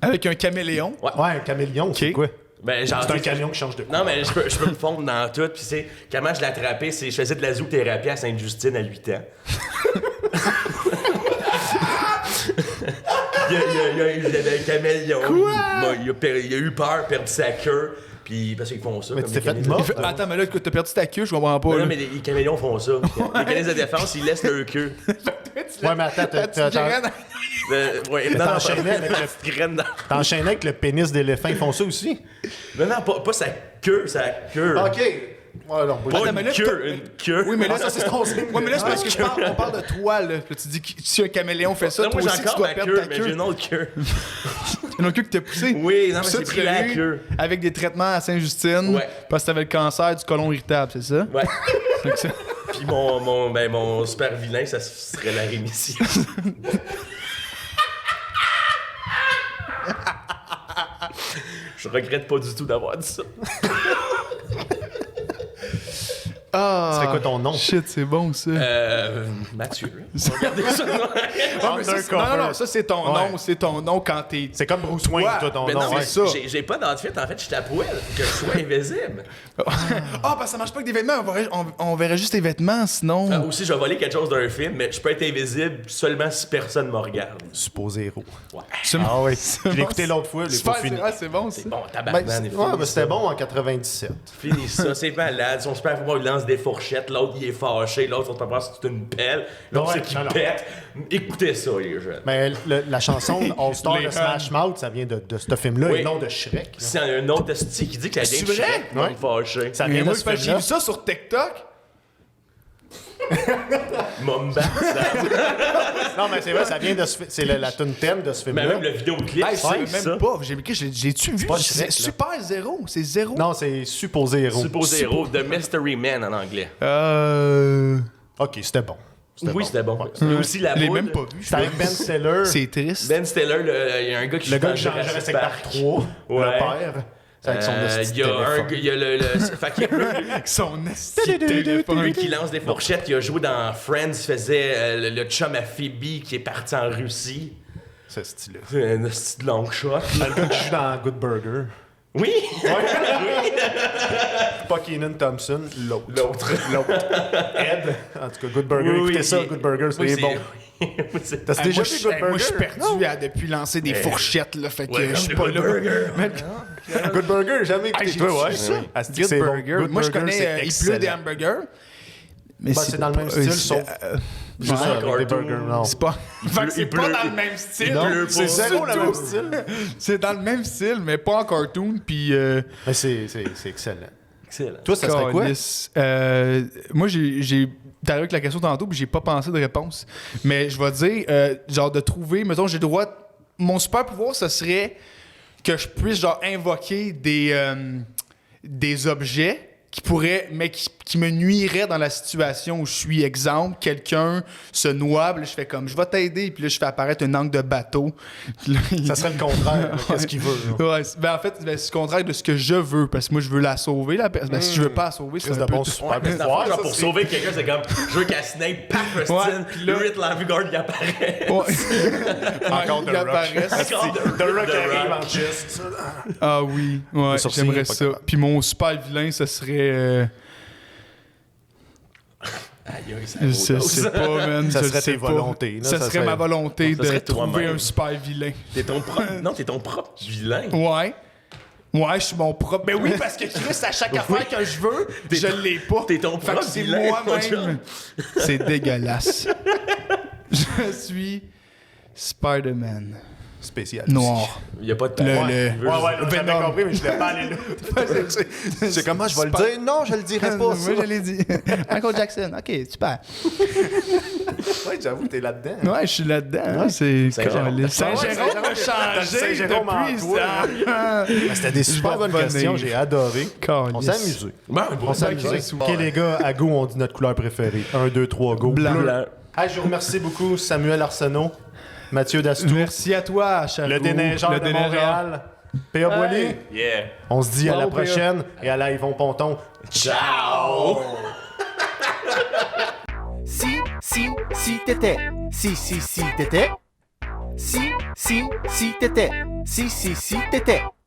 Avec un caméléon. Ouais, un caméléon, c'est quoi? Ben, genre, C'est un camion qui change de couleur. Non, mais je peux me fondre dans tout. Puis, c'est comment je l'ai attrapé, c'est je faisais de la zoothérapie à Sainte-Justine à 8 ans. il y avait un caméléon. Il a eu peur, perdu sa queue. Puis, parce qu'ils font ça. Mais comme tu t'es mécanisme fait de mort. défense. Attends, mais là, t'as perdu ta queue, je comprends pas. Non, là. mais les caméléons font ça. Les mécanismes de défense, ils laissent leur queue. Ouais, mais attends, Ta petite graine. Ouais, non, t'enchaînais avec la le- petite graine dans- T'enchaînais avec le pénis d'éléphant, ils font ça aussi? Non, pas sa queue, sa queue. OK. Ouais, non, Pas Attends, une mais là, queue, une queue. Oui, mais là, Ah, ça, c'est ton signe. Ouais, mais là, c'est parce que on parle de toi, là. Puis là, tu dis que si un caméléon fait ça, Non, toi moi, j'ai aussi, tu encore dois ma perdre queue, ta mais j'ai queue. une autre queue. Une autre queue qui t'a poussé. Oui, non, mais Puis ça, c'est tu pris l'as la eu queure. avec des traitements à Sainte-Justine. Ouais. Parce que t'avais le cancer du côlon irritable, c'est ça? Ouais. Donc, ça- Puis mon super vilain, ça serait la rémission. Je regrette pas du tout d'avoir dit ça. Ah! serait quoi ton nom? Shit, c'est bon, ça. Mathieu. Regardez ça. Ah, mais ça, c'est- non, ça, c'est ton Ouais. nom. C'est ton nom quand t'es... C'est comme Bruce Wayne, Ouais, toi, ton Mais nom. non, mais ouais. ça. j'ai pas d'outfit. En fait, je suis à poil. Faut que je sois invisible. Ah, parce que ça marche pas avec des vêtements. On verrait juste tes vêtements, sinon... Aussi, je vais voler quelque chose d'un film, mais je peux être invisible seulement si personne me regarde. Supposé héros. Ouais. Ah oui. C'est Je l'ai bon, écouté l'autre fois, je l'ai Super, pas fini. c'est bon, ça. C'est bon, Ben, tabarnak. c'était bon en 97. Fini ça, c'est malade. Son super pouvoir, il lance des fourchettes, l'autre il est fâché, l'autre son papa c'est une pelle, l'autre Ouais, c'est qu'il non, non. pète. Écoutez ça, les jeunes. Mais la chanson All Star Les de Smash Mouth, ça vient de ce film-là Oui. et non de Shrek. là. C'est un autre esti qui dit que la C'est game vrai? Shrek va Ouais. me fâcher. Ça Mais vient moi, de c'est ce parce que j'ai film-là. vu ça sur TikTok. Momba, ça. Non, mais c'est vrai, ça vient de ce c'est la tune thème de ce Mais film-là. même le vidéoclip, Hey, c'est c'est même ça. pas. J'ai-tu vu? pas C'est Shrek, là. super zéro. C'est zéro. Non, c'est supposé héros. Supposé héros, The Mystery Man en anglais. Ok, c'était bon. Oui, c'était bon. Ouais. Il y a aussi la Je l'ai boule. même pas vu. C'était avec Ben Stiller. C'est triste. Ben Stiller, il y a un gars qui Le joue gars dans qui change Jurassic Jurassic Park 3, le Ouais. père. C'est avec son esti Il y a téléphone. il y a le fait qu'il y a Son esti de téléphone. lui qui lance des fourchettes, il a joué dans Friends, il faisait le chum à Phoebe qui est parti en Russie. Ce style-là. C'est un petit long shot. Le gars qui joue dans Good Burger. Oui! Pas Keenan Thompson, l'autre. L'autre. Ed. En tout cas, Good Burger. Oui, Écoutez oui, ça, oui. Good Burger, c'est Oui, bon. Oui, c'est- T'as déjà Moi, vu je Good Burger? moi, je suis perdu à depuis lancer des fourchettes, là. Fait que Ouais, je suis comme pas le là. burger. Mais- Good Burger, jamais écouté. j'ai Toi, vu ouais. ça. Asti, Good c'est bon. Burger. Good Moi, je Burger, connais c'est Il pleut des excellent. hamburgers. Mais c'est dans le même style, sauf- Juste Ouais, avec des cartoon. burgers, non. C'est pas. Fait que c'est il pas pleut. dans le même style. Non, pleut c'est pas. zéro le Du même tout. style. C'est dans le même style, mais pas en cartoon. Puis. Mais c'est excellent. Excellent. Toi, ça serait quoi? Calisse. Moi, j'ai. T'as avec la question tantôt, puis j'ai pas pensé de réponse. Mais je vais dire, genre, de trouver. Mettons, j'ai le droit. Mon super pouvoir, ce serait que je puisse, genre, invoquer des objets qui pourraient. Mais qui me nuiraient dans la situation où je suis. Exemple, quelqu'un se noie, puis là, je fais comme, je vais t'aider, puis là, je fais apparaître un angle de bateau. Puis là, il Ça dit- serait le contraire. là. Qu'est-ce qu'il veut? là? Ouais, en fait, c'est le contraire de ce que je veux, parce que moi, je veux la sauver, la personne. Si je veux pas la sauver, c'est Chris un de peu... bon tout- super Mais c'est pouvoir, genre ça, pour c'est- sauver quelqu'un, c'est comme je veux qu'à Snape, paf, Ouais, Rustin, puis là- le Rit Lavigard il apparaît. Ouais. Encore Il The Rock. apparaissent. Encore The Rock The arrive Rock. en chest. Ah oui, ouais, Le sourcil, j'aimerais pas ça. capable. Puis mon super vilain, ce serait... Aïe, aïe, ça je vaut sais pas, man. Ça je serait sais tes pas. volontés, là, Ça ça serait serait- ma volonté Ça de serait trouver toi-même. un super vilain. T'es ton propre. Non, t'es ton propre vilain. Ouais. Ouais, je suis mon propre... Ben oui, parce que Chris, à chaque affaire que je veux, je l'ai pas. T'es ton Fait que propre c'est vilain, mon moi-même. chum. C'est dégueulasse. Je suis Spider-Man. Spécial. Noir. Il y a pas de Le- talent. le- Il veut Ouais, juste- ouais, j'avais Venom. compris, mais je l'ai pas allé là. C'est comment je vais le Super- dire? Non, je le dirai pas, Moi, ça. je l'ai dit. Michael Jackson. OK, super. Ouais, j'avoue, t'es là-dedans. Ouais, je suis là-dedans. C'est Saint-Jérôme. Saint-Jérôme a T'as changé Saint-Jérôme en depuis toi, ça. Mais C'était des super vais bonnes revenir. questions, j'ai adoré. On Calisse. s'est amusé. Bon, On s'est amusé. OK, les gars, à go, on dit notre couleur préférée. 1, 2, 3, go. Blanc. Bleu. Blanc. Ah, je vous remercie beaucoup, Samuel Arsenault, Mathieu Dastou, Merci à toi, Charles. le déneigeur de Montréal, P.A. Boilly. Yeah. On se dit à la Bravo, P.A. prochaine et à la Yvon Ponton. Ciao! Si t'étais. Si t'étais. Si t'étais. Si t'étais.